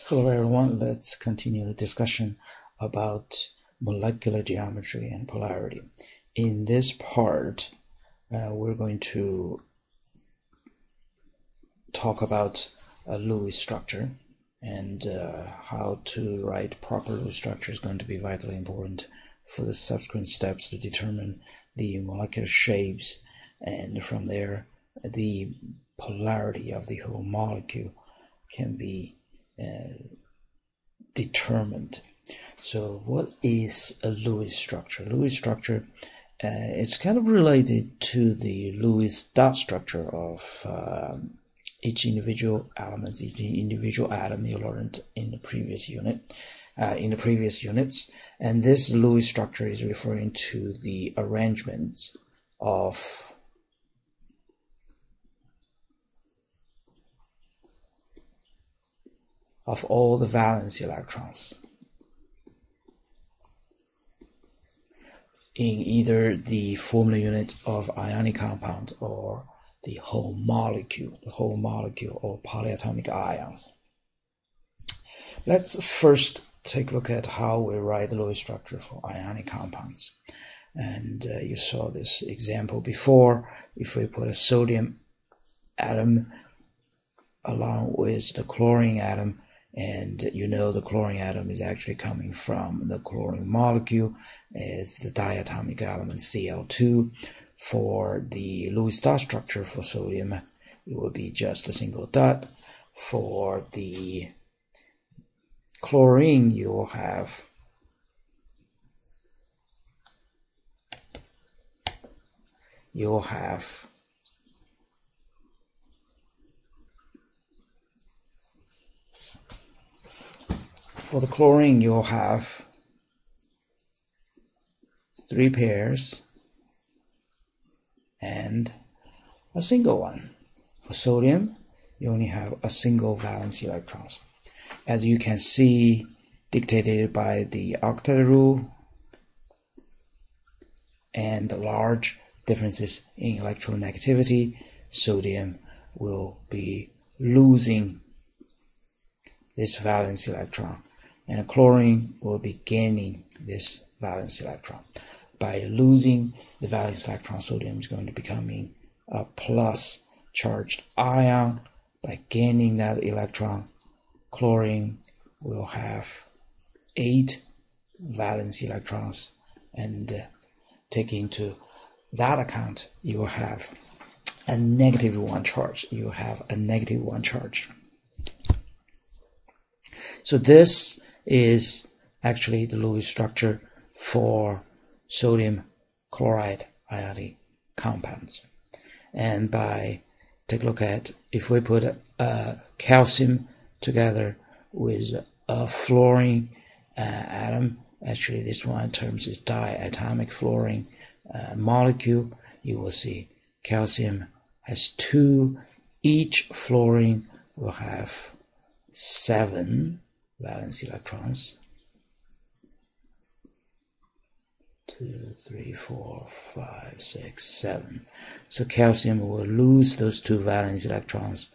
Hello everyone, let's continue the discussion about molecular geometry and polarity. In this part, we're going to talk about a Lewis structure, and how to write proper Lewis structure is going to be vitally important for the subsequent steps to determine the molecular shapes, and from there the polarity of the whole molecule can be determined. So what is a Lewis structure? Lewis structure is kind of related to the Lewis dot structure of each individual element, each individual atom you learned in the previous unit, in the previous units. And this Lewis structure is referring to the arrangement of all the valence electrons in either the formula unit of ionic compound or the whole molecule or polyatomic ions. Let's first take a look at how we write the Lewis structure for ionic compounds. And you saw this example before. If we put a sodium atom along with the chlorine atom, and you know the chlorine atom is actually coming from the chlorine molecule, it's the diatomic element Cl2. For the Lewis dot structure for sodium, it will be just a single dot. For the chlorine, you'll have for the chlorine, you'll have 3 pairs and a single one. For sodium, you only have a single valence electrons. As you can see, dictated by the octet rule and the large differences in electronegativity, sodium will be losing this valence electron, and chlorine will be gaining this valence electron. By losing the valence electron, sodium is going to becoming a plus charged ion. By gaining that electron, chlorine will have 8 valence electrons, and take into that account, you will have a -1 charge. You have a -1 charge. So this is actually the Lewis structure for sodium chloride ionic compounds. And take a look at, if we put a calcium together with a fluorine atom, actually this one in terms is diatomic fluorine molecule, you will see calcium has 2, each fluorine will have 7 valence electrons. 2, 3, 4, 5, 6, 7. So calcium will lose those 2 valence electrons.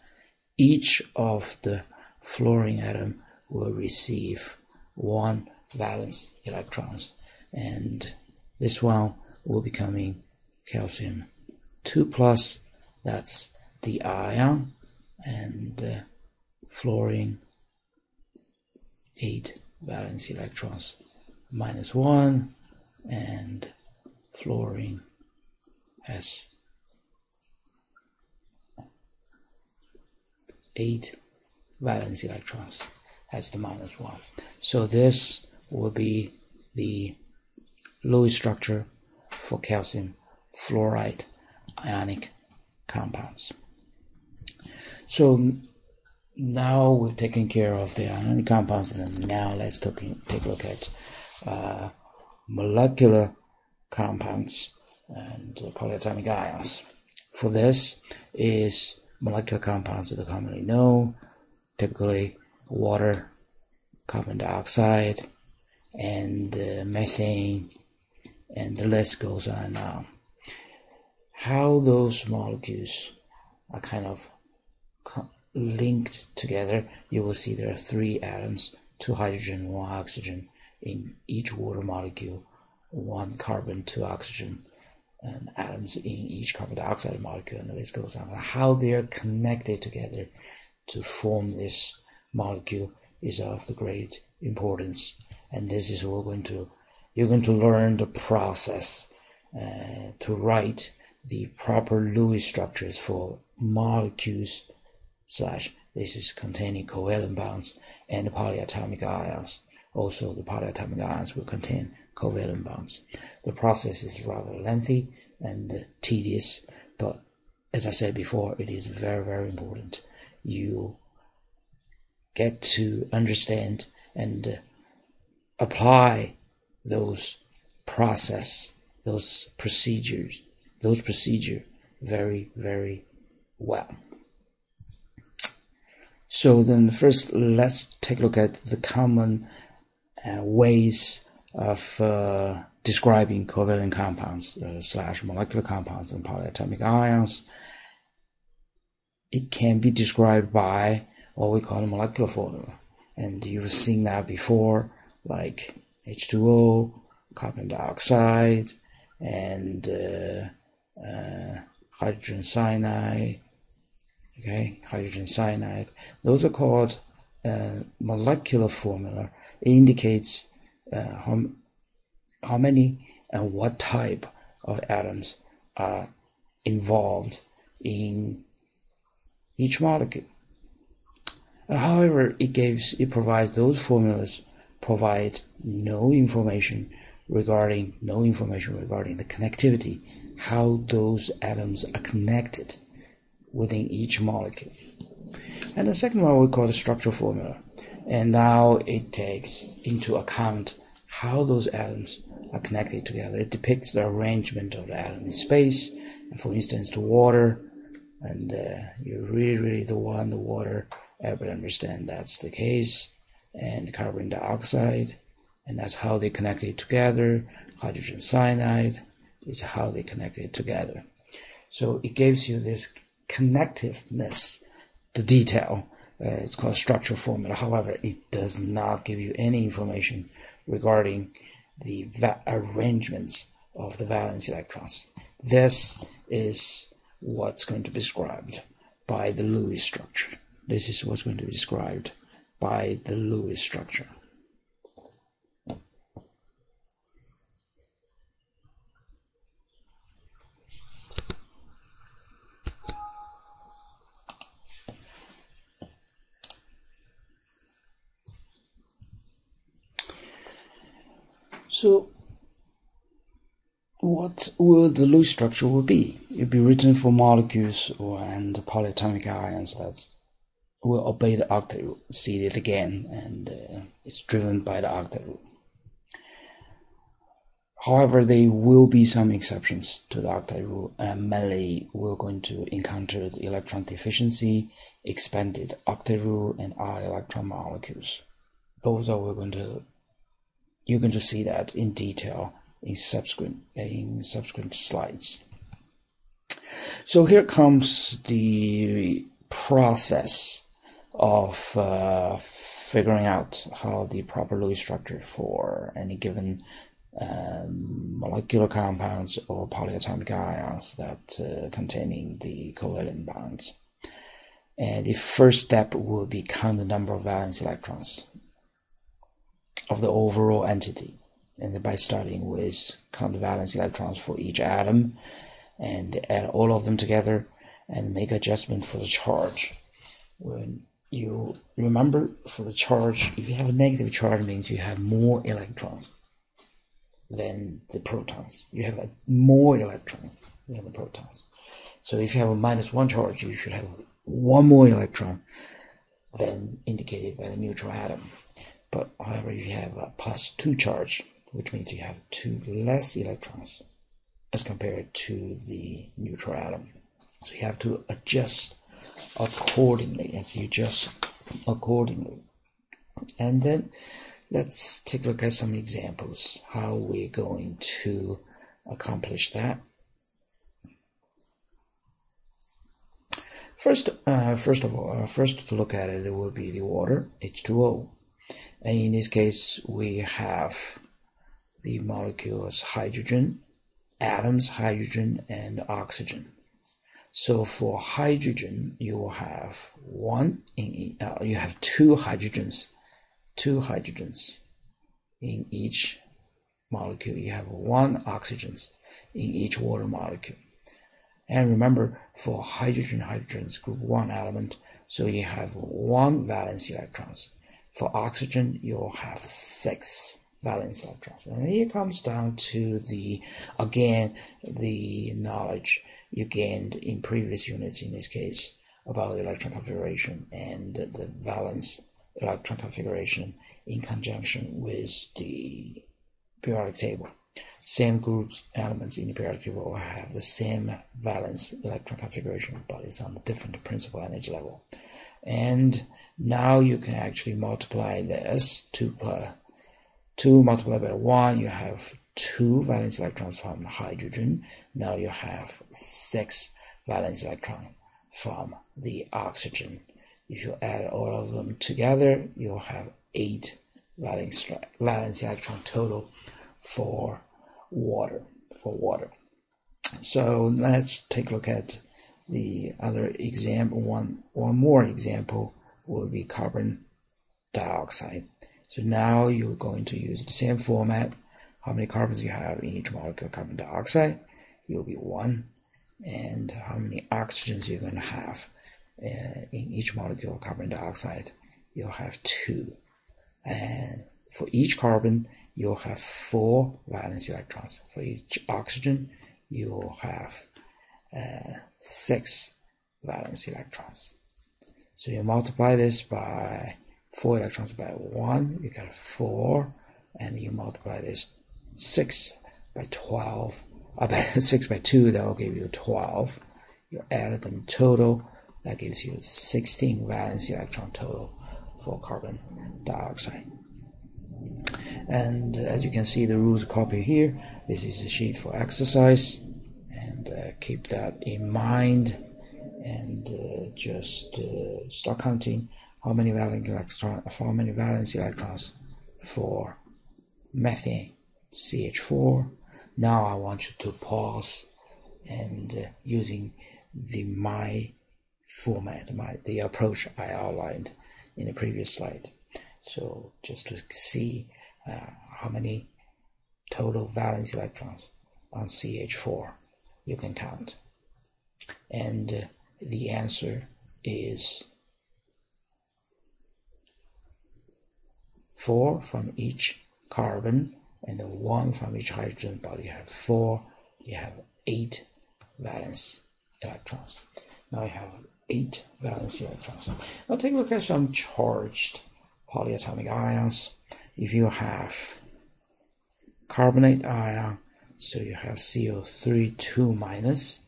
Each of the fluorine atom will receive 1 valence electrons, and this one will be becoming calcium 2+, that's the ion, and fluorine 8 valence electrons -1, and fluorine has 8 valence electrons, has the -1. So this will be the Lewis structure for calcium fluoride ionic compounds. So now we've taken care of the ionic compounds, and now let's take a look at molecular compounds and polyatomic ions. For this is molecular compounds that are commonly known, typically water, carbon dioxide, and methane, and the list goes on and on. How those molecules are kind of linked together, you will see there are 3 atoms, 2 hydrogen, 1 oxygen in each water molecule, 1 carbon, 2 oxygen, and atoms in each carbon dioxide molecule, and the list goes on. How they are connected together to form this molecule is of the great importance, and this is what you're going to learn the process to write the proper Lewis structures for molecules this is containing covalent bonds and polyatomic ions. Also, the polyatomic ions will contain covalent bonds. The process is rather lengthy and tedious, but as I said before, it is very, very important. You get to understand and apply those procedure very, very well. So then first, let's take a look at the common ways of describing covalent compounds / molecular compounds and polyatomic ions. It can be described by what we call a molecular formula, and you've seen that before, like H2O, carbon dioxide, and hydrogen cyanide. Okay, hydrogen cyanide. Those are called molecular formula. It indicates how many and what type of atoms are involved in each molecule. However, those formulas provide no information regarding the connectivity, how those atoms are connected within each molecule. And the second one we call the structural formula, and now it takes into account how those atoms are connected together. It depicts the arrangement of the atom in space, and for instance the water, and you really the water, everybody understand that's the case, and carbon dioxide, and that's how they connected together. Hydrogen cyanide is how they connected together. So it gives you this connectiveness, the detail. It's called a structural formula. However, it does not give you any information regarding the arrangements of the valence electrons. This is what's going to be described by the Lewis structure. This is what's going to be described by the Lewis structure. So what will the Lewis structure will be? It will be written for molecules and polyatomic ions that will obey the octet rule. See it again, and it's driven by the octet rule. However, there will be some exceptions to the octet rule, and mainly we're going to encounter the electron deficiency, expanded octet rule, and odd electron molecules. Those are you're going to see that in detail in subsequent slides. So here comes the process of figuring out how the proper Lewis structure for any given molecular compounds or polyatomic ions that containing the covalent bonds. And the first step will be count the number of valence electrons of the overall entity, and then by starting with count the valence electrons for each atom and add all of them together and make adjustment for the charge. When you remember, for the charge, if you have a negative charge, it means you have more electrons than the protons. You have more electrons than the protons. So if you have a -1 charge, you should have one more electron than indicated by the neutral atom. But however, if you have a +2 charge, which means you have 2 less electrons as compared to the neutral atom. So you have to adjust accordingly, And then let's take a look at some examples, how we're going to accomplish that. First to look at it will be the water, H2O. And in this case, we have the molecules hydrogen, atoms, hydrogen, and oxygen. So for hydrogen, you will have you have two hydrogens in each molecule. You have one oxygen in each water molecule. And remember, for hydrogen is group 1 element, so you have 1 valence electrons. For oxygen, you'll have 6 valence electrons. And here comes down to the knowledge you gained in previous units, in this case, about the electron configuration and the valence electron configuration in conjunction with the periodic table. Same groups elements in the periodic table will have the same valence electron configuration, but it's on a different principal energy level. And now you can actually multiply this. 2 multiplied by 1, you have 2 valence electrons from hydrogen. Now you have 6 valence electrons from the oxygen. If you add all of them together, you'll have 8 valence electron total for water. So let's take a look at the other example. One more example will be carbon dioxide. So now you're going to use the same format. How many carbons you have in each molecule of carbon dioxide? It will be 1. And how many oxygens you're going to have in each molecule of carbon dioxide? You'll have 2. And for each carbon, you'll have 4 valence electrons. For each oxygen, you'll have 6 valence electrons. So you multiply this by 4 electrons by 1, you get 4, and you multiply this 6 by 12, by 6 by 2, that will give you 12. You add them total, that gives you 16 valence electron total for carbon dioxide. And as you can see, the rules copied here. This is a sheet for exercise, and keep that in mind, and just start counting how many valence electrons for methane, CH4. Now I want you to pause and using my format, the approach I outlined in the previous slide. So just to see how many total valence electrons on CH4 you can count. And the answer is 4 from each carbon and 1 from each hydrogen, but you have 4, you have 8 valence electrons. Now you have 8 valence electrons. Now take a look at some charged polyatomic ions. If you have carbonate ion, so you have CO3 2-.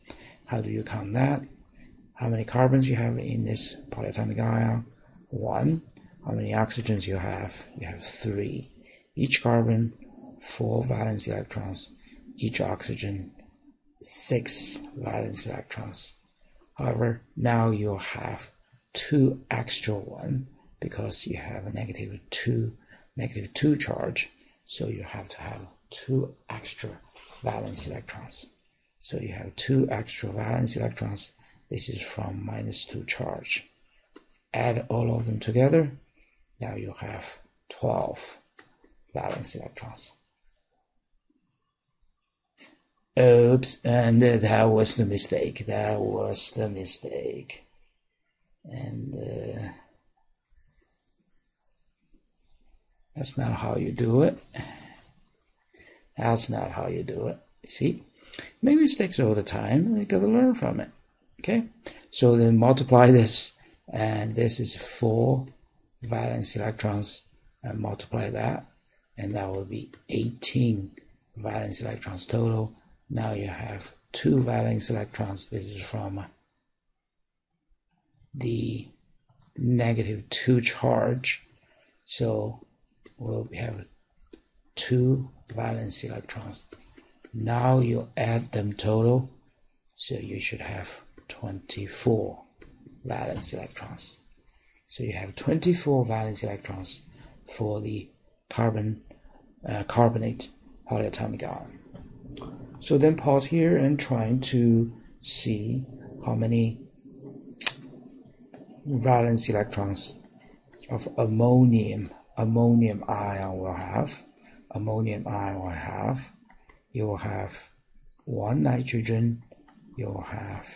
How do you count that? How many carbons you have in this polyatomic ion? 1. How many oxygens you have? You have 3. Each carbon, 4 valence electrons. Each oxygen, 6 valence electrons. However, now you have 2 extra 1 because you have a negative 2 charge, so you have to have 2 extra valence electrons. So you have 2 extra valence electrons. This is from -2 charge. Add all of them together. Now you have 12 valence electrons. Oops, and that was the mistake. And that's not how you do it. You see, make mistakes all the time. You gotta learn from it. Okay, so then multiply this, and this is 4 valence electrons, and multiply that, and that will be 18 valence electrons total. Now you have 2 valence electrons. This is from the -2 charge, so we'll have 2 valence electrons. Now you add them total, so you should have 24 valence electrons. So you have 24 valence electrons for the carbonate polyatomic ion. So then pause here and trying to see how many valence electrons of ammonium ion will have. You will have 1 nitrogen, you will have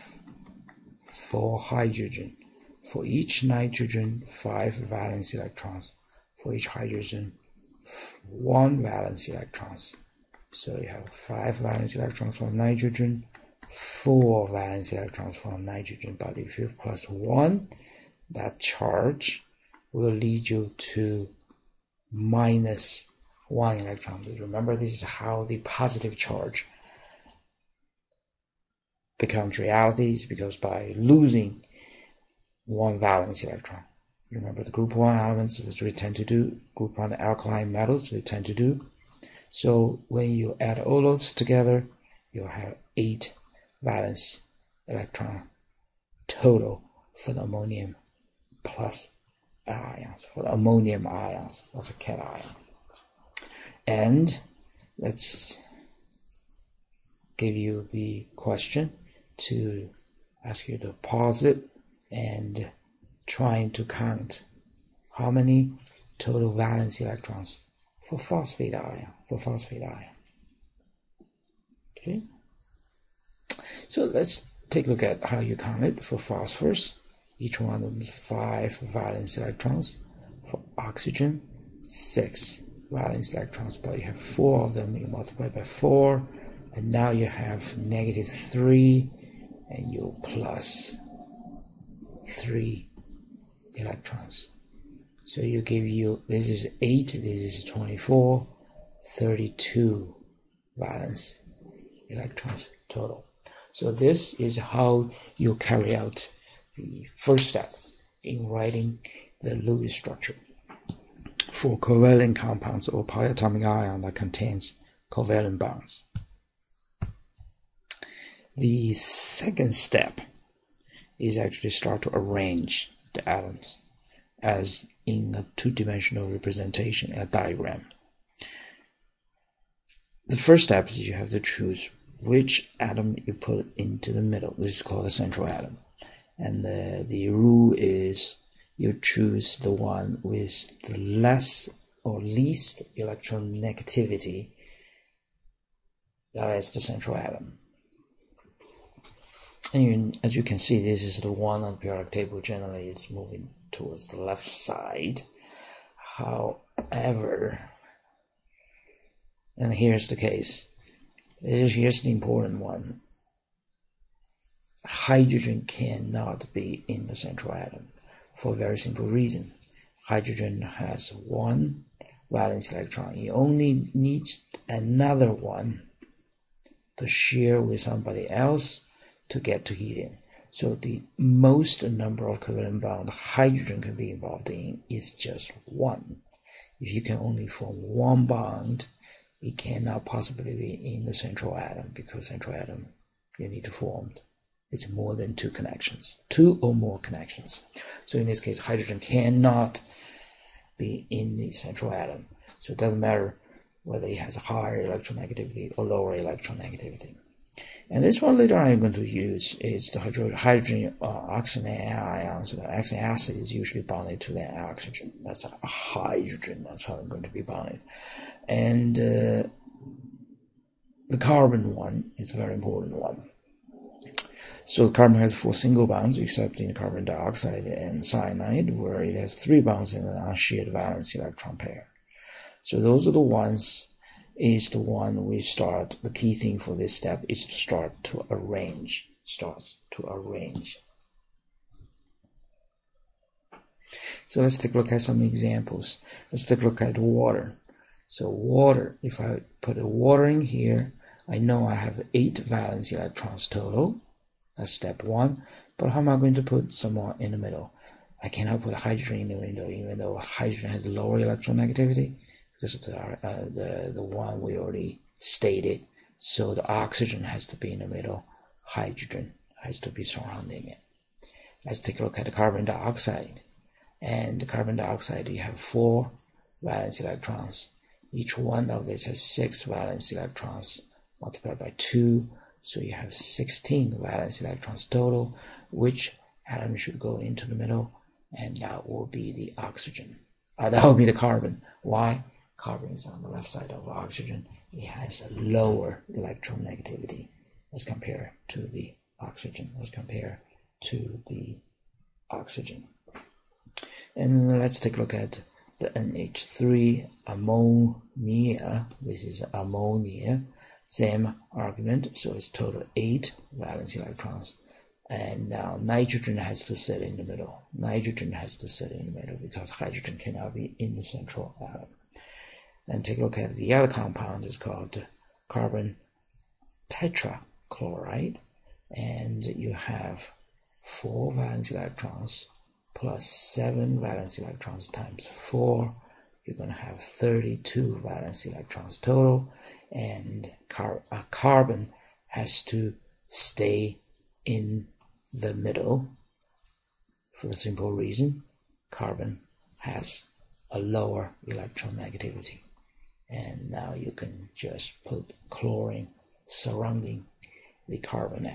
4 hydrogen. For each nitrogen, 5 valence electrons. For each hydrogen, 1 valence electrons. So you have 5 valence electrons from nitrogen, 4 valence electrons from nitrogen. But if you plus 1, that charge will lead you to minus 1 electron. Remember, this is how the positive charge becomes reality. It's because by losing 1 valence electron. Remember the group 1 elements, as we tend to do, group 1 alkaline metals, we tend to do. So when you add all those together, you'll have 8 valence electron total for the ammonium plus ions, for the ammonium ions. That's a cation. And let's give you the question to ask you to pause it and trying to count how many total valence electrons for phosphate ion. Okay, so let's take a look at how you count it for phosphorus. Each one of them is 5 valence electrons. For oxygen, 6 valence electrons, but you have 4 of them. You multiply by 4, and now you have -3, and you plus 3 electrons. So you give you, this is 8, this is 24, 32 valence electrons total. So this is how you carry out the first step in writing the Lewis structure for covalent compounds or polyatomic ion that contains covalent bonds. The second step is actually start to arrange the atoms as in a two-dimensional representation, a diagram. The first step is you have to choose which atom you put into the middle. This is called the central atom. And the rule is you choose the one with the less or least electronegativity. That is the central atom. And as you can see, this is the one on the periodic table. Generally, it's moving towards the left side. However, and here's the case. Here's the important one. Hydrogen cannot be in the central atom for a very simple reason. Hydrogen has 1 valence electron. It only needs another one to share with somebody else to get to helium. So the most number of covalent bonds hydrogen can be involved in is just 1. If you can only form 1 bond, it cannot possibly be in the central atom, because central atom you need to form it's more than 2 connections, 2 or more connections. So in this case, hydrogen cannot be in the central atom. So it doesn't matter whether it has a higher electronegativity or lower electronegativity. And this one later on I'm going to use is the hydrogen oxygen ions. Oxalic acid is usually bonded to the oxygen. That's a hydrogen. That's how I'm going to be bonded. And the carbon one is a very important one. So the carbon has 4 single bonds, except in carbon dioxide and cyanide, where it has 3 bonds in an unshared valence electron pair. So those are the ones, is the one we start. The key thing for this step is to start to arrange. So let's take a look at some examples. Let's take a look at water. So water, if I put a water in here, I know I have 8 valence electrons total. That's step 1. But how am I going to put some more in the middle? I cannot put hydrogen in the middle, even though hydrogen has lower electronegativity, because of the one we already stated. So the oxygen has to be in the middle. Hydrogen has to be surrounding it. let's take a look at the carbon dioxide. And the carbon dioxide, you have 4 valence electrons. Each one of these has 6 valence electrons multiplied by 2, so you have 16 valence electrons total. Which atom should go into the middle? And that will be the oxygen. That will be the carbon. Why? Carbon is on the left side of oxygen. It has a lower electronegativity as compared to the oxygen. And let's take a look at the NH3 ammonia. This is ammonia. Same argument. So it's total 8 valence electrons. And now nitrogen has to sit in the middle. Because hydrogen cannot be in the central atom. And take a look at the other compound. It's called carbon tetrachloride. And you have 4 valence electrons plus 7 valence electrons times 4. You're going to have 32 valence electrons total. And carbon has to stay in the middle for the simple reason carbon has a lower electronegativity. And now you can just put chlorine surrounding the carbon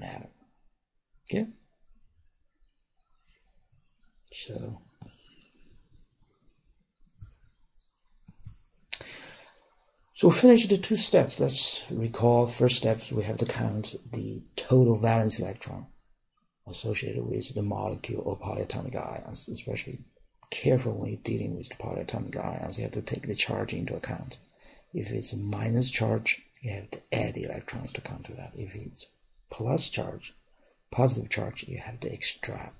atom. Okay? So finish the 2 steps. Let's recall. First steps, we have to count the total valence electron associated with the molecule or polyatomic ions. Especially careful when you're dealing with the polyatomic ions. You have to take the charge into account. If it's a minus charge, you have to add the electrons to counter that. If it's plus charge, positive charge, you have to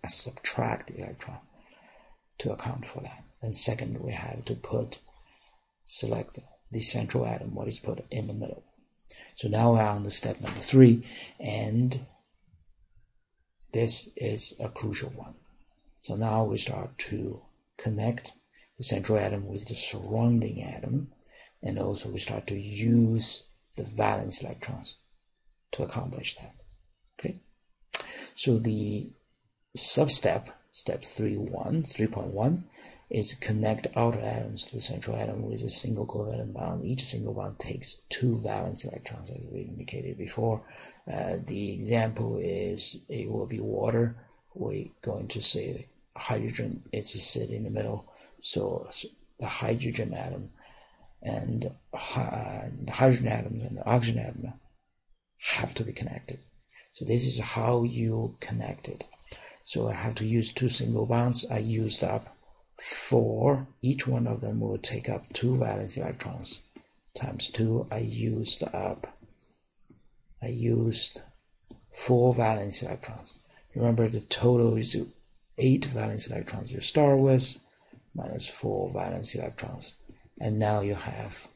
subtract the electron to account for that. And second, we have to select the central atom, what is put in the middle. So now we're on the step number 3, and this is a crucial one. So now we start to connect the central atom with the surrounding atom, and also we start to use the valence electrons to accomplish that. Okay. So the sub-step, step 3.1, is connect outer atoms to the central atom with a single covalent bond. Each single bond takes 2 valence electrons, as we indicated before. The example is it will be water. We're going to say hydrogen is sit in the middle, so the hydrogen atom and the hydrogen atoms and the oxygen atom have to be connected. So this is how you connect it. So I have to use 2 single bonds. I used up 4. Each one of them will take up 2 valence electrons times 2. I used 4 valence electrons. Remember, the total is 8 valence electrons you start with minus 4 valence electrons, and now you have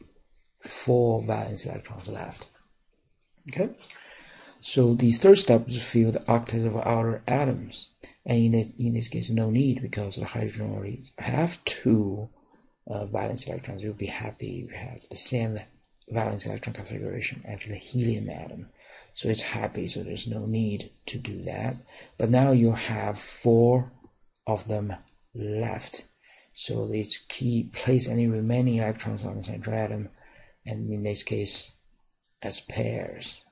4 valence electrons left. Okay, so the third step is to fill the octet of outer atoms, and in this case no need, because the hydrogen already have 2 valence electrons. You'll be happy if you have the same valence electron configuration as the helium atom. So it's happy, so there's no need to do that. But now you have 4 of them left. So it's key, place any remaining electrons on the central atom, and in this case as pairs.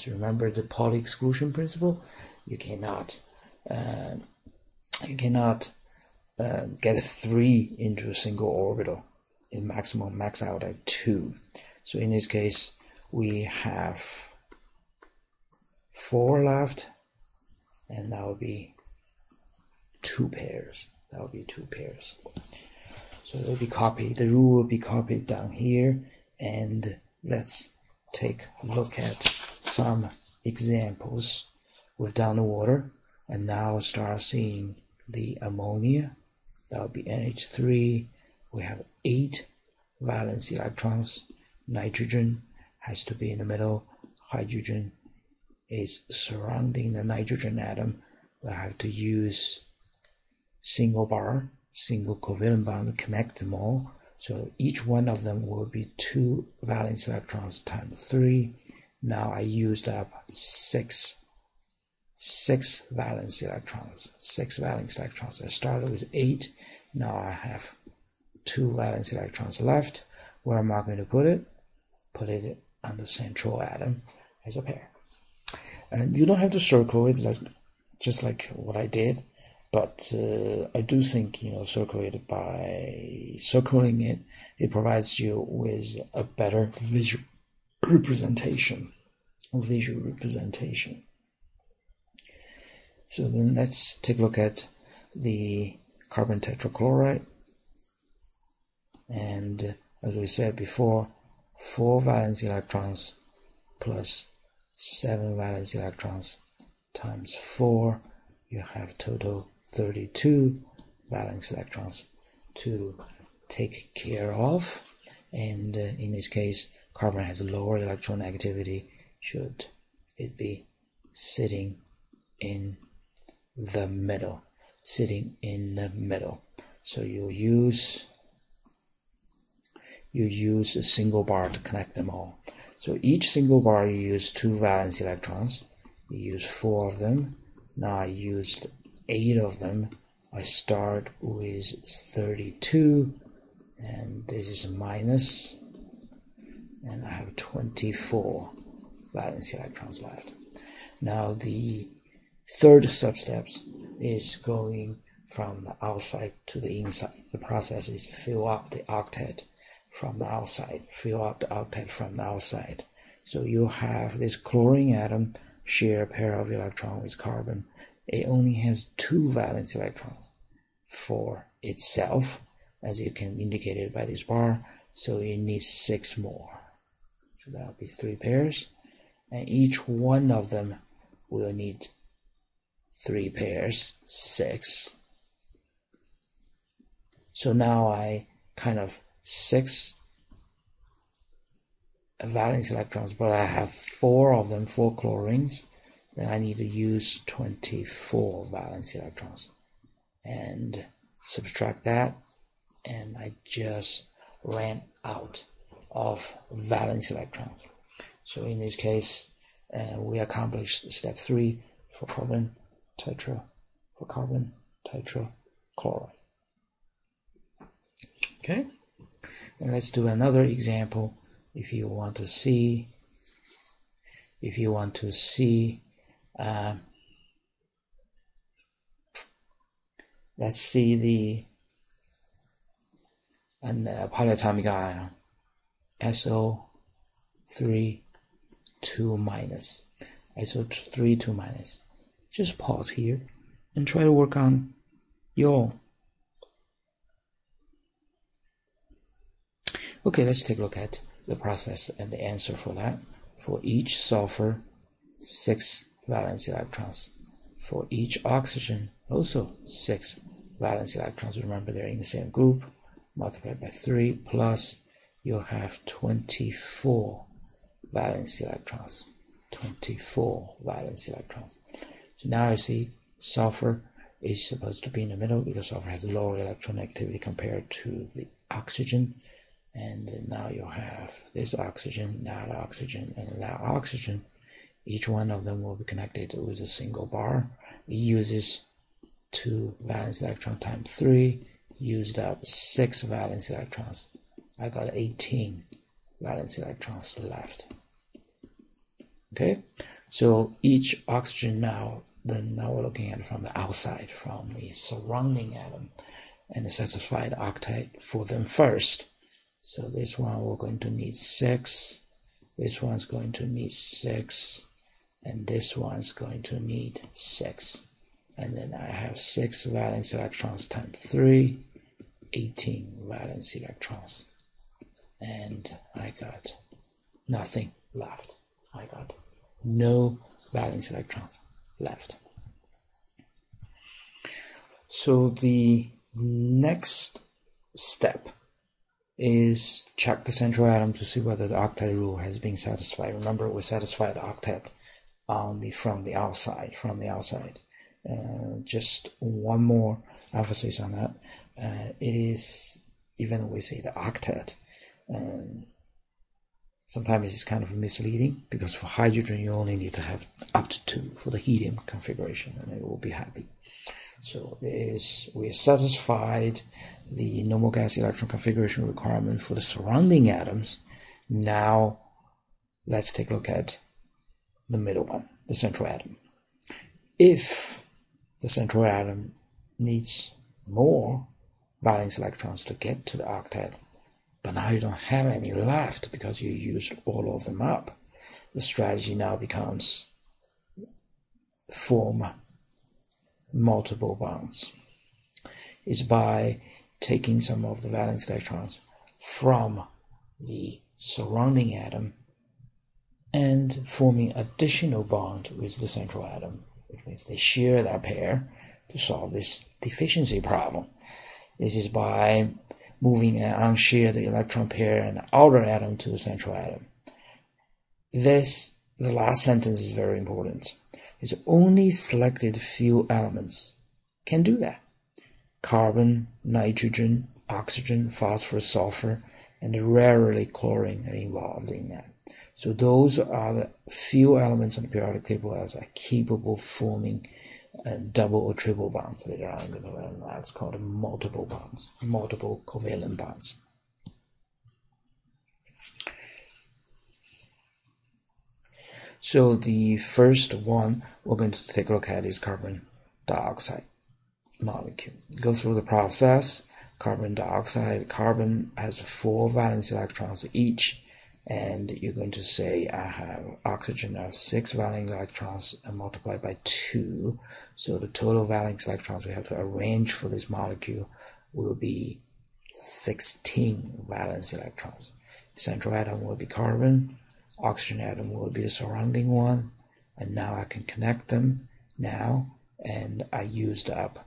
Remember the Pauli exclusion principle? You cannot get 3 into a single orbital. It max out at 2. So in this case we have 4 left, and that will be 2 pairs. So it will be copied. The rule will be copied down here, and let's take a look at some examples. We've done the water, and now start seeing the ammonia. That will be NH3. We have 8 valence electrons. Nitrogen has to be in the middle. Hydrogen is surrounding the nitrogen atom. We have to use single covalent bond to connect them all. So each one of them will be 2 valence electrons times 3, Now I used up six valence electrons. 6 valence electrons. I started with 8. Now I have 2 valence electrons left. Where am I going to put it? Put it on the central atom as a pair. And you don't have to circle it just like what I did, but I do think, circle it by circling it, it provides you with a better visual representation. So then let's take a look at the carbon tetrachloride. And as we said before, 4 valence electrons plus 7 valence electrons times 4, you have total 32 valence electrons to take care of. And in this case, carbon has lower electronegativity. Should it be sitting in the middle? So you use a single bar to connect them all. So each single bar you use 2 valence electrons. You use 4 of them. Now I used 8 of them. I start with 32, and this is a minus, and I have 24 valence electrons left. Now the third substep is going from the outside to the inside. The process is fill up the octet from the outside. So you have this chlorine atom share a pair of electrons with carbon. It only has 2 valence electrons for itself, as you can indicate it by this bar. So it needs 6 more. So that will be 3 pairs, and each one of them will need 3 pairs, 6. So now I kind of 6 valence electrons, but I have 4 of them, 4 chlorines. Then I need to use 24 valence electrons and subtract that, and I just ran out of valence electrons. So in this case, we accomplished step 3 for carbon tetrachloride. Okay, and let's do another example. If you want to see, let's see the polyatomic ion SO3 2 minus. SO3 2 minus. Just pause here and try to work on your own. Okay, let's take a look at the process and the answer for that. For each sulfur, 6 valence electrons. For each oxygen, also 6 valence electrons. Remember, they're in the same group. Multiplied by 3, plus you'll have 24 valence electrons. 24 valence electrons. So now you see sulfur is supposed to be in the middle because sulfur has lower electronegativity compared to the oxygen. And now you have this oxygen, that oxygen, and that oxygen. Each one of them will be connected with a single bar. It uses 2 valence electrons times 3, used up 6 valence electrons. I got 18 valence electrons left. Okay, so each oxygen now we're looking at it from the outside, from the surrounding atom, and satisfy the octet for them first. So this one we're going to need 6, this one's going to need 6, and this one's going to need 6. And then I have 6 valence electrons times 3, 18 valence electrons. And I got nothing left. I got no valence electrons left. So the next step is check the central atom to see whether the octet rule has been satisfied. Remember, we satisfied the octet only from the outside. Just one more emphasis on that. It is, even though we say the octet, Sometimes it's kind of misleading, because for hydrogen you only need to have up to 2 for the helium configuration, and it will be happy. So we have satisfied the normal gas electron configuration requirement for the surrounding atoms. Now let's take a look at the middle one, the central atom. If the central atom needs more valence electrons to get to the octet, but now you don't have any left because you used all of them up, the strategy now becomes form multiple bonds. Is by taking some of the valence electrons from the surrounding atom and forming additional bond with the central atom, which means they share that pair to solve this deficiency problem. This is by moving an unshared electron pair and outer atom to the central atom. The last sentence is very important. It's only selected few elements can do that. Carbon, nitrogen, oxygen, phosphorus, sulfur, and rarely chlorine are involved in that. So those are the few elements on the periodic table that are capable of forming double or triple bonds. Later on I'm going to learn that's called multiple bonds, multiple covalent bonds. So the first one we're going to take a look at is carbon dioxide molecule. Go through the process. Carbon dioxide, carbon has 4 valence electrons each, and you're going to say I have oxygen has 6 valence electrons and multiply by 2. So the total valence electrons we have to arrange for this molecule will be 16 valence electrons. Central atom will be carbon, oxygen atom will be the surrounding one, and now I can connect them now, and I used up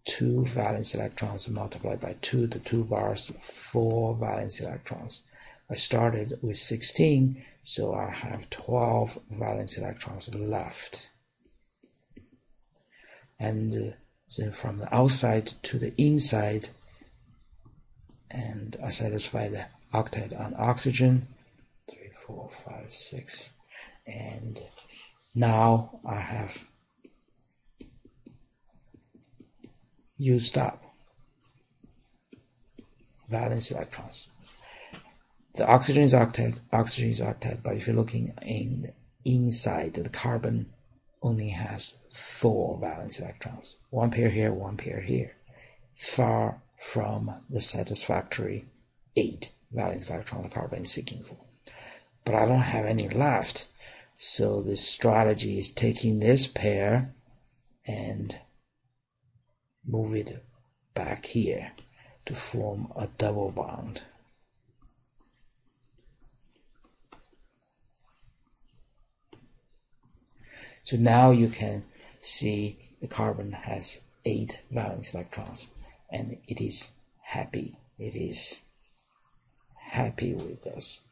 2 valence electrons multiplied by 2, the 2 bars, 4 valence electrons. I started with 16, so I have 12 valence electrons left. And so from the outside to the inside, and I satisfy the octet on oxygen, 3, 4, 5, 6, and now I have used up valence electrons. The oxygen is octet, but if you're looking in the inside, the carbon only has 4 valence electrons. 1 pair here, 1 pair here. Far from the satisfactory 8 valence electrons the carbon is seeking for. But I don't have any left, so the strategy is taking this pair and move it back here to form a double bond. So now you can see the carbon has 8 valence electrons, and it is happy. It is happy with this.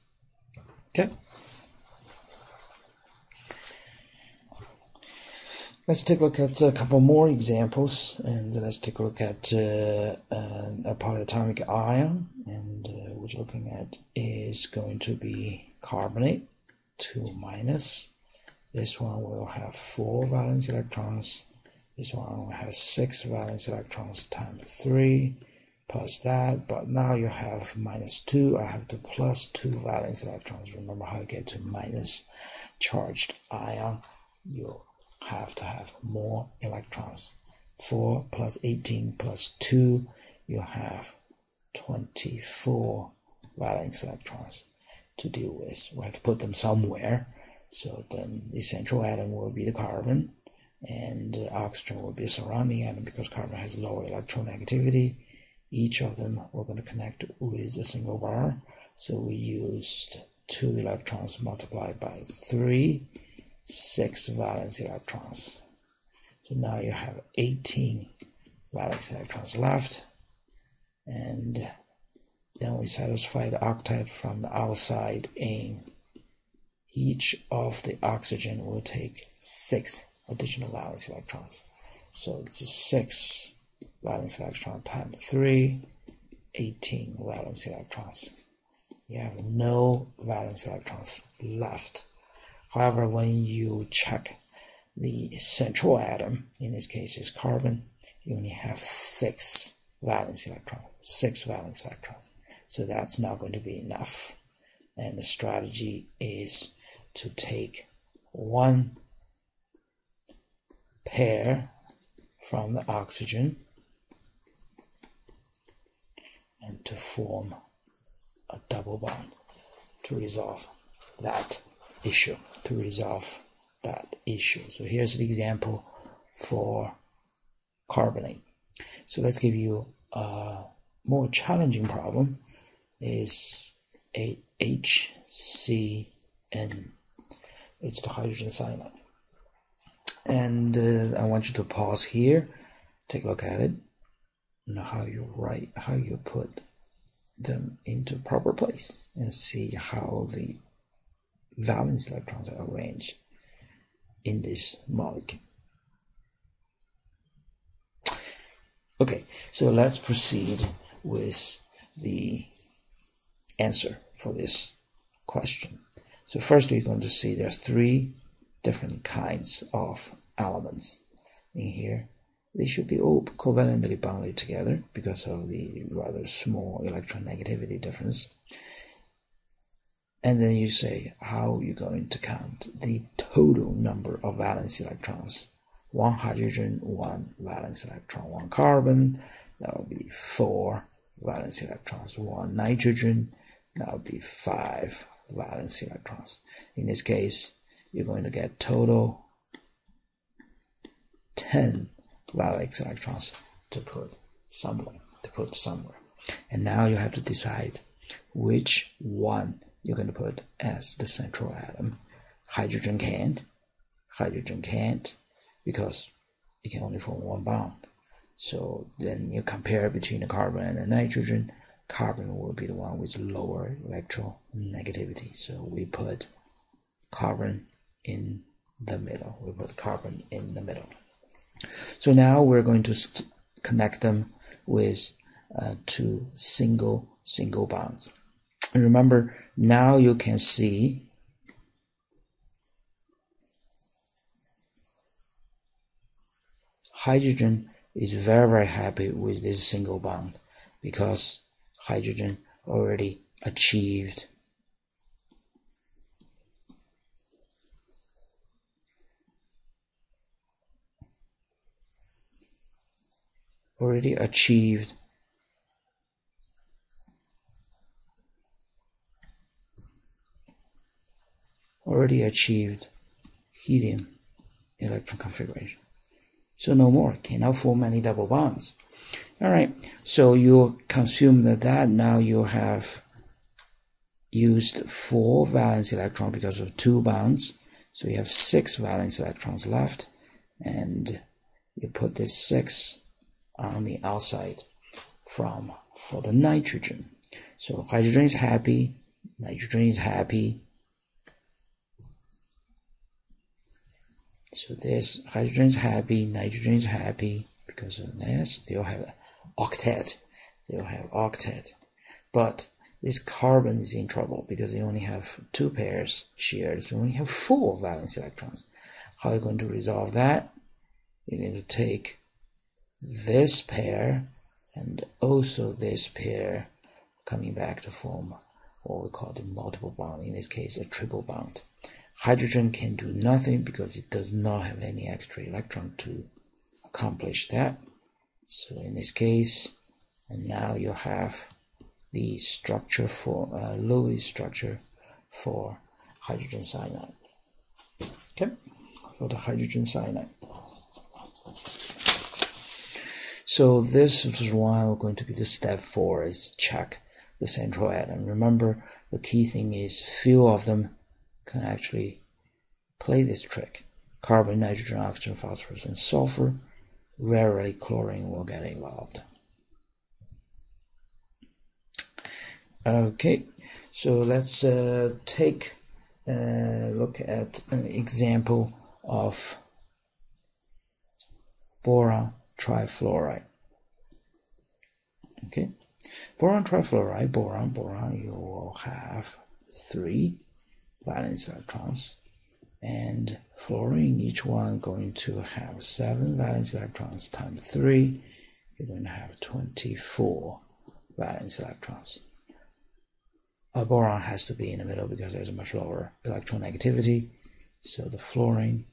Okay. Let's take a look at a couple more examples, and let's take a look at a polyatomic ion, and what you're looking at is going to be carbonate, 2 minus. This one will have 4 valence electrons. This one will have 6 valence electrons times 3 plus that, but now you have minus 2. I have to plus 2 valence electrons. Remember how you get to minus charged ion? You have to have more electrons. 4 plus 18 plus 2, you have 24 valence electrons to deal with. We have to put them somewhere. So then the central atom will be the carbon, and oxygen will be a surrounding atom because carbon has lower electronegativity. Each of them we're going to connect with a single bar. So we used 2 electrons multiplied by 3, 6 valence electrons. So now you have 18 valence electrons left, and then we satisfy the octet from the outside in. Each of the oxygen will take 6 additional valence electrons. So it's a 6 valence electron times 3, 18 valence electrons. You have no valence electrons left. However, when you check the central atom, in this case is carbon, you only have 6 valence electrons. 6 valence electrons. So that's not going to be enough. And the strategy is to take one pair from the oxygen and to form a double bond to resolve that issue. So here's the example for carbonate. So let's give you a more challenging problem. Is a HCN. It's the hydrogen cyanide. And I want you to pause here, take a look at it, and how you put them into proper place, and see how the valence electrons are arranged in this molecule. Okay, so let's proceed with the answer for this question. So first we're going to see there's 3 different kinds of elements in here. They should be all covalently bonded together because of the rather small electronegativity difference. And then you say how you're going to count the total number of valence electrons. 1 hydrogen, 1 valence electron, 1 carbon, that would be 4 valence electrons, 1 nitrogen, that would be 5 valence electrons. In this case, you're going to get total 10 valence electrons to put somewhere. And now you have to decide which one you're going to put as the central atom. Hydrogen can't, because it can only form 1 bond. So then you compare between the carbon and the nitrogen. Carbon will be the one with lower electronegativity. So we put carbon in the middle. So now we're going to connect them with 2 single bonds. And remember, now you can see hydrogen is very happy with this single bond, because hydrogen already achieved helium electron configuration. So no more, cannot form any double bonds. Alright, so you consume that. Now you have used 4 valence electrons because of 2 bonds. So you have 6 valence electrons left, and you put this 6 on the outside for the nitrogen. So hydrogen is happy, nitrogen is happy. So this hydrogen is happy, nitrogen is happy because of this. They'll have octet. But this carbon is in trouble because they only have 2 pairs shared. So they only have 4 valence electrons. How are you going to resolve that? You're going to take this pair and also this pair, coming back to form what we call the multiple bond, in this case a triple bond. Hydrogen can do nothing because it does not have any extra electron to accomplish that. So in this case, and now you have the structure for Lewis structure for hydrogen cyanide. Okay, for the hydrogen cyanide. So this is why we're going to be the step 4 is check the central atom. Remember, the key thing is few of them can actually play this trick. Carbon, nitrogen, oxygen, phosphorus, and sulfur. Rarely chlorine will get involved. Okay, so let's take a look at an example of boron trifluoride. Okay, Boron trifluoride, boron, you will have 3 valence electrons, and fluorine, each one going to have 7 valence electrons times 3. You're going to have 24 valence electrons. A boron has to be in the middle because there's a much lower electronegativity. So the fluorine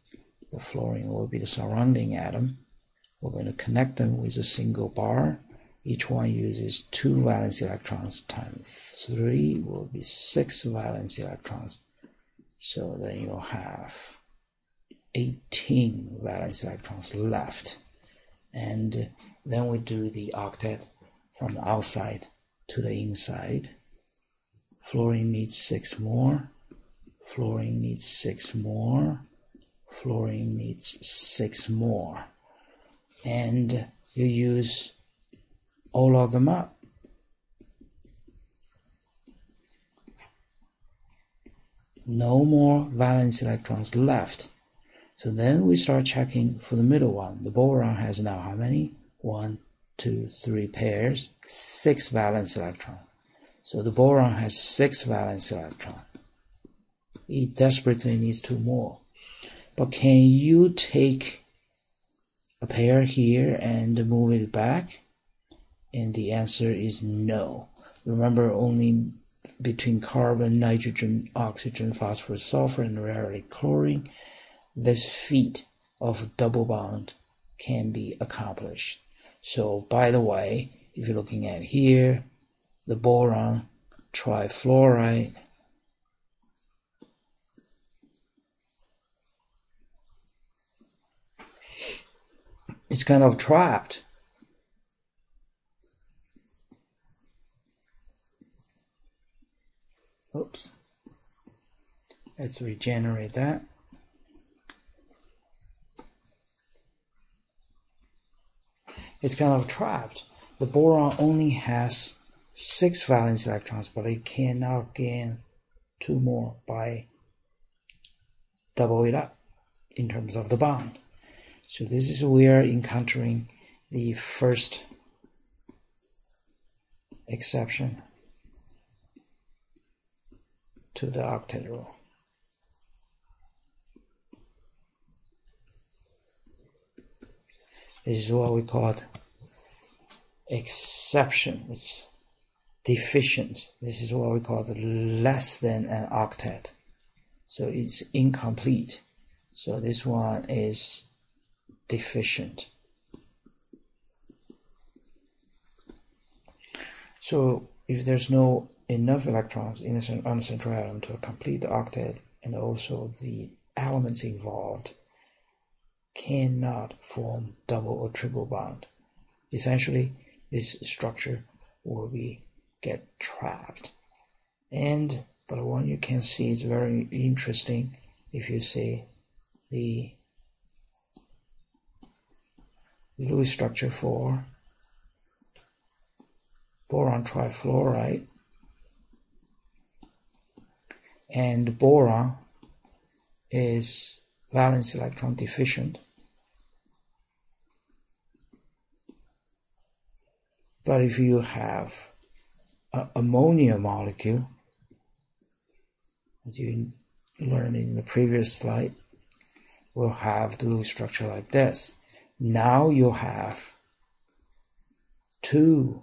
will be the surrounding atom. We're going to connect them with a single bar. Each one uses 2 valence electrons times 3 will be 6 valence electrons. So then you'll have 18 valence electrons left. And then we do the octet from the outside to the inside. Fluorine needs 6 more. Fluorine needs 6 more. Fluorine needs 6 more. And you use all of them up. No more valence electrons left. So then we start checking for the middle one. The boron has now how many? 1, 2, 3 pairs, 6 valence electrons. So the boron has 6 valence electrons. It desperately needs 2 more. But can you take a pair here and move it back? And the answer is no. Remember, only between carbon, nitrogen, oxygen, phosphorus, sulfur, and rarely chlorine, this feat of double bond can be accomplished. So, by the way, if you're looking at here, the boron trifluoride is kind of trapped. Oops. Let's regenerate that. It's kind of trapped. The boron only has 6 valence electrons, but it cannot gain 2 more by double it up in terms of the bond. So this is where we are encountering the first exception to the octet rule. This is what we call exception. It's deficient. This is what we call the less than an octet. So it's incomplete. So this one is deficient. So if there's no enough electrons on the central atom to complete the octet, and also the elements involved cannot form double or triple bond, essentially this structure will get trapped. But one you can see is very interesting. If you see the Lewis structure for boron trifluoride, and boron is valence electron deficient. But if you have an ammonia molecule, as you learned in the previous slide, we'll have the Lewis structure like this. Now you'll have 2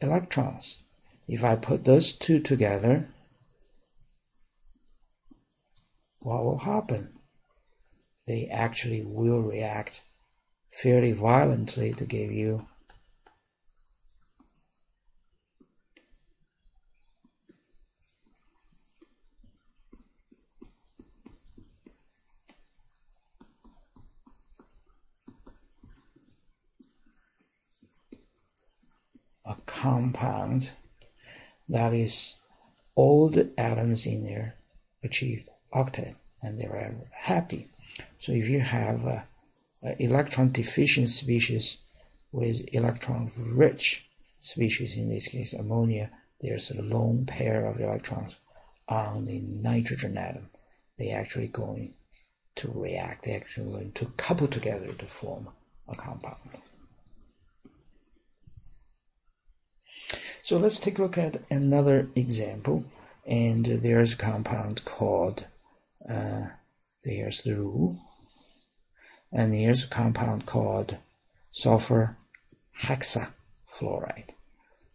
electrons. If I put those 2 together, what will happen? They actually will react fairly violently to give you a compound that is all the atoms in there achieved octet, and they're happy. So if you have an electron deficient species with electron rich species, in this case ammonia, there's a lone pair of electrons on the nitrogen atom. They're actually going to react, they're actually going to couple together to form a compound. So let's take a look at another example, and there's a compound called, there's the rule, and here's a compound called sulfur hexafluoride.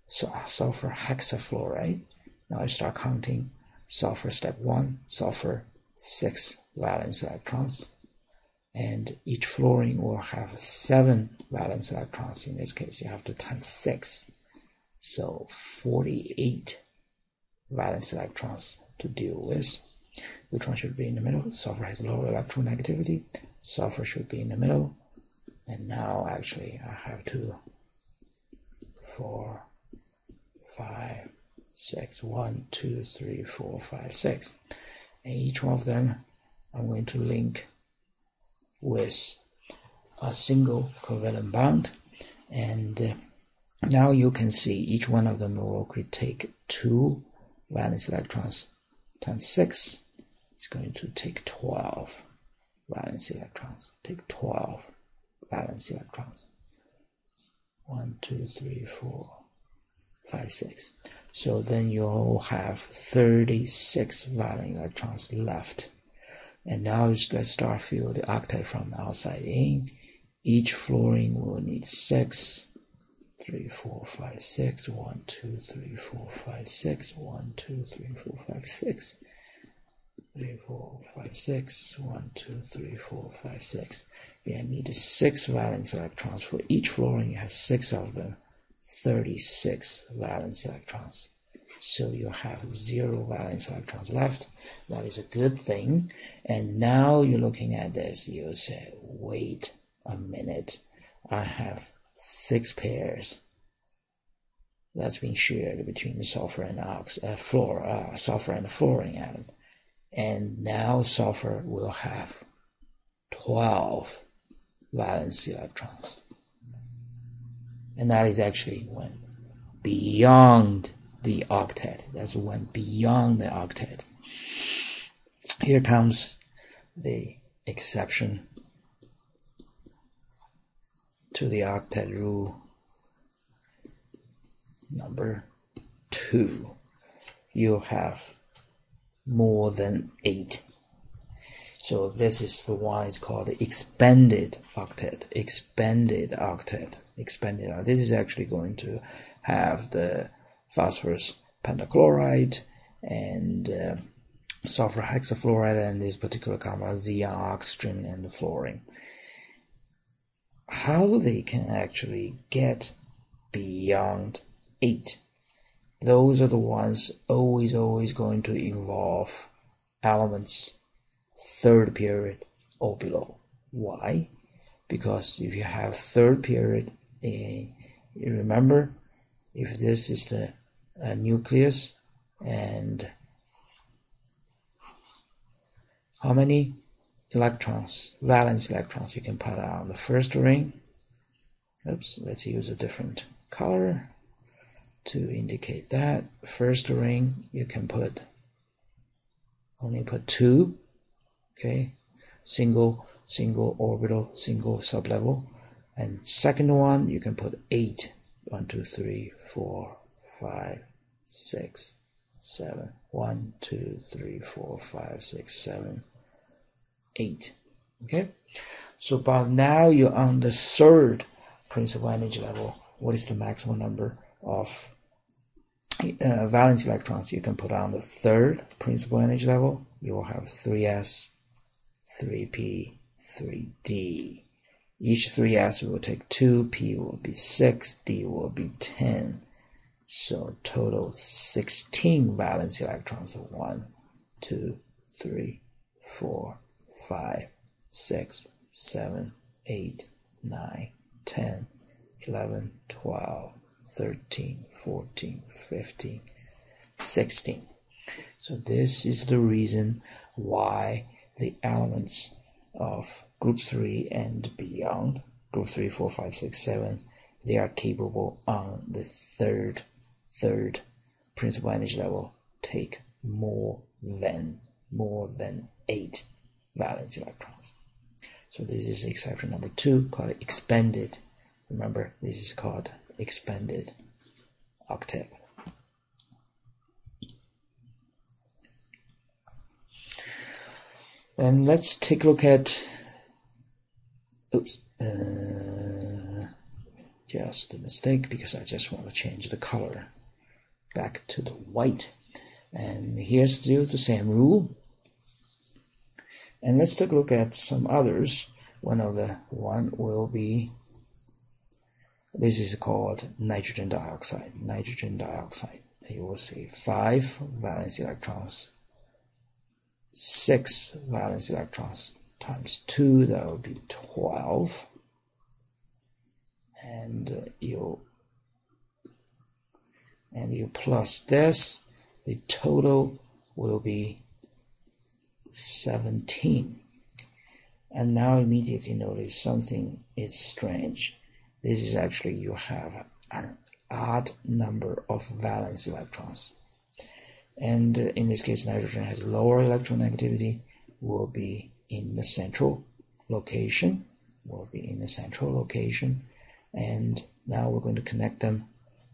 So sulfur hexafluoride. Now I start counting sulfur step 1, sulfur 6 valence electrons, and each fluorine will have 7 valence electrons. In this case, you have to times 6, so 48 valence electrons to deal with. Which one should be in the middle? Sulfur has lower electronegativity. Sulfur should be in the middle. And now actually I have 2, 4, 5, 6, 1, 2, 3, 4, 5, 6. And each one of them I'm going to link with a single covalent bond. And now you can see each one of them will take 2 valence electrons times 6. It's going to take 12 valence electrons. Take 12 valence electrons. 1, 2, 3, 4, 5, 6. So then you'll have 36 valence electrons left. And now let's start fill the octet from the outside in. Each fluorine will need 6. 3, 4, 5, 6. 1, 2, 3, 4, 5, 6. 1, 2, 3, 4, 5, 6. 3, 4, 5, 6. 1, 2, 3, 4, 5, 6. You need 6 valence electrons for each fluorine. You have 6 of them. 36 valence electrons. So you have 0 valence electrons left. That is a good thing. And now you're looking at this, you say, wait a minute. I have 6 pairs that's being shared between the sulfur and the sulfur and the fluorine atom. And now sulfur will have 12 valence electrons. And that is actually when beyond the octet. That's when beyond the octet. Here comes the exception to the octet rule number 2. You have more than 8. So this is the one is called the expanded octet. Expanded octet. Expanded. This is actually going to have the phosphorus pentachloride and sulfur hexafluoride and this particular compound, xenon, oxygen, and the fluorine. How they can actually get beyond 8? Those are the ones always going to involve elements 3rd period or below. Why? Because if you have 3rd period, you remember, if this is the nucleus, and how many electrons, valence electrons, you can put on the first ring. Oops, let's use a different color to indicate that. First ring, you can only put 2, okay, single orbital, single sublevel. And second one, you can put 8. 1, 2, 3, 4, 5, 6, 7. 1, 2, 3, 4, 5, 6, 7, 8. Okay, so but now you're on the 3rd principal energy level. What is the maximum number of valence electrons you can put on the 3rd principal energy level? You will have 3s, 3p, 3d. Each 3s will take 2, p will be 6, d will be 10. So total 16 valence electrons. 1, 2, 3, 4, 5, 6, 7, 8, 9, 10, 11, 12, 13, 14, 15, 16. So this is the reason why the elements of group 3 and beyond, group 3, 4, 5, 6, 7, they are capable on the third principal energy level take more than 8 valence electrons. So this is exception number 2, called expanded. Remember, this is called expanded octet. And let's take a look at, just a mistake, because I just want to change the color back to the white. And here's still the same rule. And let's take a look at some others. One will be, this is called nitrogen dioxide. Nitrogen dioxide. You will see 5 valence electrons, 6 valence electrons times 2, that will be 12. And you plus this, the total will be 17. And now immediately notice something is strange. This is actually, you have an odd number of valence electrons. And in this case, nitrogen has lower electronegativity, will be in the central location, and now we're going to connect them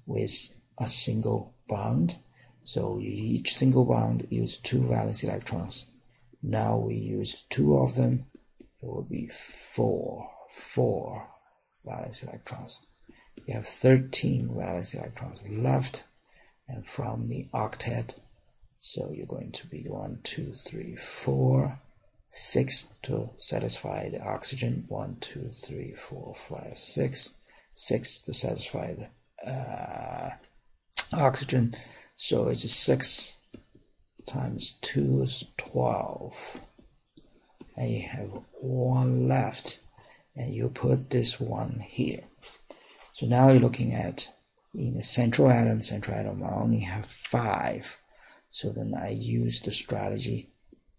with a single bond. So each single bond uses 2 valence electrons. Now we use 2 of them, it will be 4 valence electrons. You have 13 valence electrons left, and from the octet, so you're going to be 1, 2, 3, 4, 6 to satisfy the oxygen, 1, 2, 3, 4, 5, 6, 6 to satisfy the oxygen. So it's 6 times 2 is 12, and you have 1 left, and you put this one here. So now you're looking at, in the central atom I only have 5. So then I use the strategy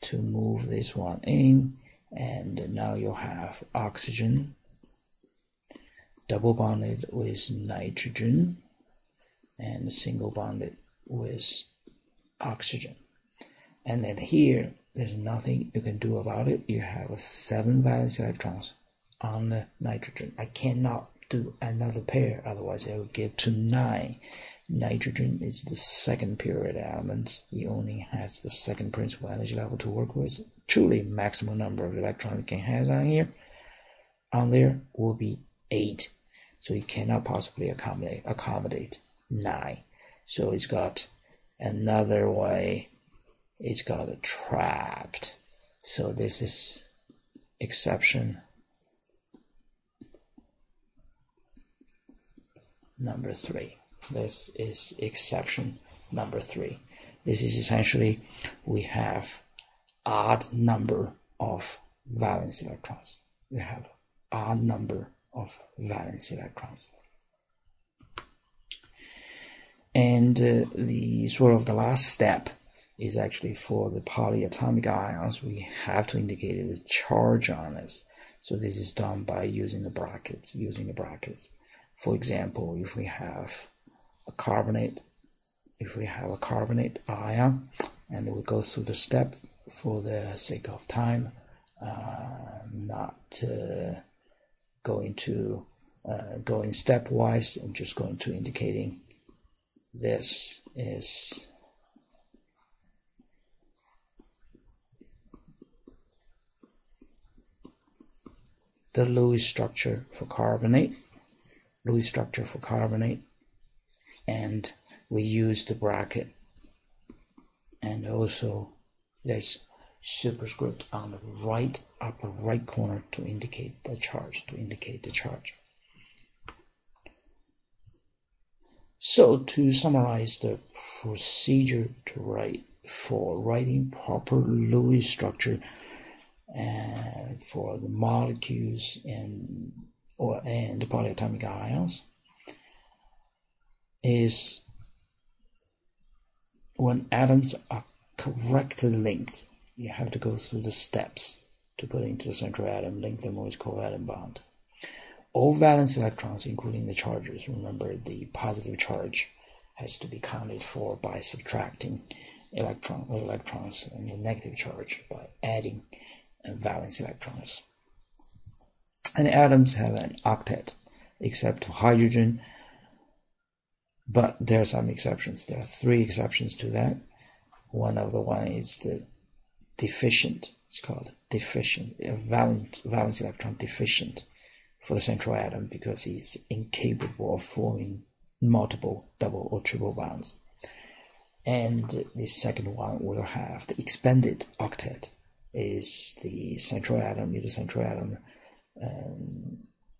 to move this one in, and now you'll have oxygen double bonded with nitrogen and single bonded with oxygen. And then here, there's nothing you can do about it. You have 7 valence electrons on the nitrogen. I cannot do another pair, otherwise I would get to 9. Nitrogen is the second period element. It only has the second principal energy level to work with. Truly, maximum number of electrons it can have on there will be 8. So it cannot possibly accommodate 9. So it's got another way. It's got a trapped. So this is exception number 3. This is exception number 3. This is essentially, we have odd number of valence electrons. We have odd number of valence electrons. And the sort of the last step is actually for the polyatomic ions. We have to indicate the charge on this. So this is done by using the brackets. For example, if we have a carbonate ion, and we go through the step for the sake of time, not going stepwise. I'm just going to indicating this is the Lewis structure for carbonate. And we use the bracket, and also there's superscript on the upper right corner to indicate the charge. So to summarize the procedure for writing proper Lewis structure and for the molecules and polyatomic ions is, when atoms are correctly linked, you have to go through the steps to put into the central atom, link them with covalent bond. All valence electrons, including the charges, remember the positive charge has to be counted for by subtracting electrons, and the negative charge by adding valence electrons. And atoms have an octet, except for hydrogen, but there are some exceptions. There are 3 exceptions to that. One is the deficient It's called deficient, valence electron deficient for the central atom, because it's incapable of forming multiple double or triple bonds. And the second one will have the expanded octet, is the central atom. If the central atom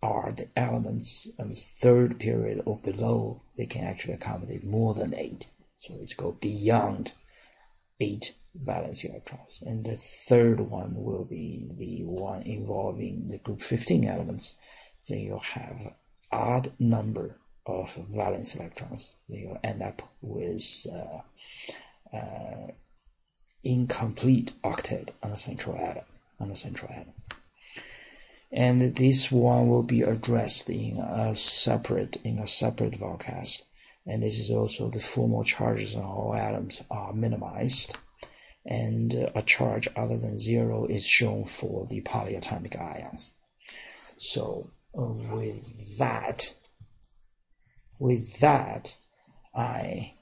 are the elements of the third period or below, they can actually accommodate more than 8. So it's go beyond 8 valence electrons. And the third one will be the one involving the group 15 elements. Then you'll have odd number of valence electrons. Then you'll end up with incomplete octet on the central atom. And this one will be addressed in a separate valcast. And this is also the formal charges on all atoms are minimized, and a charge other than 0 is shown for the polyatomic ions. So with that, I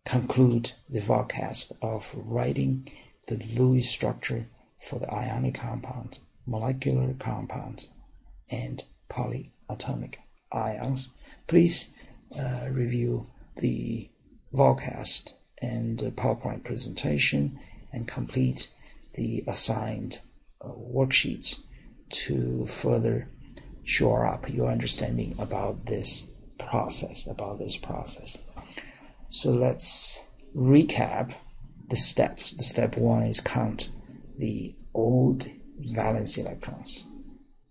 conclude the valcast of writing the Lewis structure for the ionic compound, molecular compounds, and polyatomic ions. Please review the valcast and PowerPoint presentation and complete the assigned worksheets to further shore up your understanding about this process. So let's recap the steps. The step 1 is count the old valence electrons,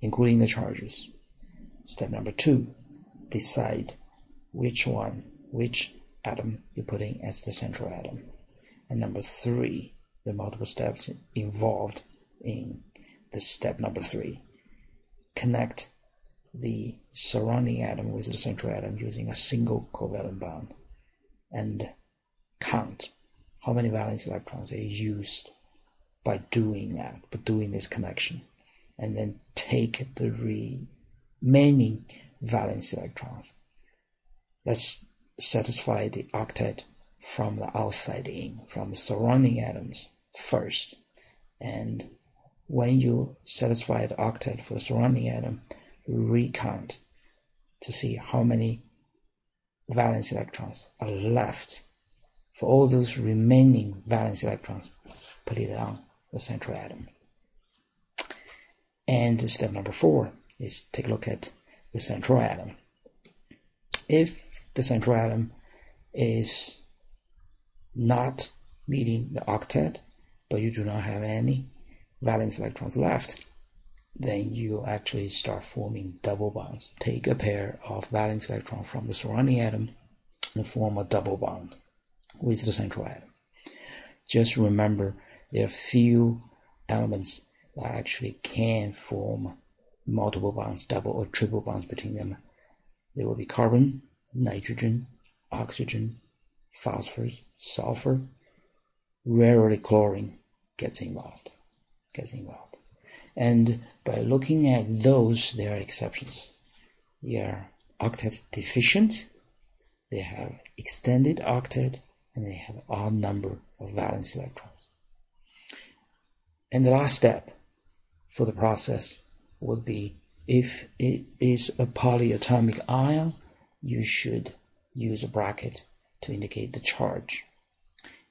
including the charges. Step number 2, decide which atom you're putting as the central atom. And number 3, the multiple steps involved in the step number 3. Connect the surrounding atom with the central atom using a single covalent bond, and count how many valence electrons are used by doing this connection, and then take the remaining valence electrons. Let's satisfy the octet from the outside in, from the surrounding atoms first. And when you satisfy the octet for the surrounding atom, recount to see how many valence electrons are left. For all those remaining valence electrons, put it on the central atom. And step number 4 is take a look at the central atom. If the central atom is not meeting the octet, but you do not have any valence electrons left, then you actually start forming double bonds. Take a pair of valence electrons from the surrounding atom and form a double bond with the central atom. Just remember, there are few elements that actually can form multiple bonds, double or triple bonds between them. There will be carbon, nitrogen, oxygen, phosphorus, sulfur. Rarely chlorine gets involved. And by looking at those, there are exceptions. They are octet deficient, they have extended octet, and they have odd number of valence electrons. And the last step for the process would be, if it is a polyatomic ion, you should use a bracket to indicate the charge.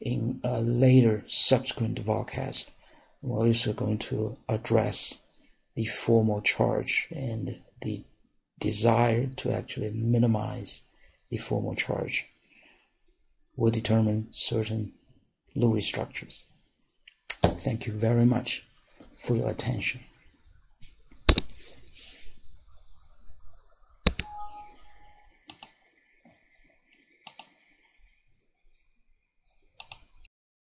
In a later subsequent valcast, we're also going to address the formal charge and the desire to actually minimize the formal charge will determine certain Lewis structures. Thank you very much for your attention.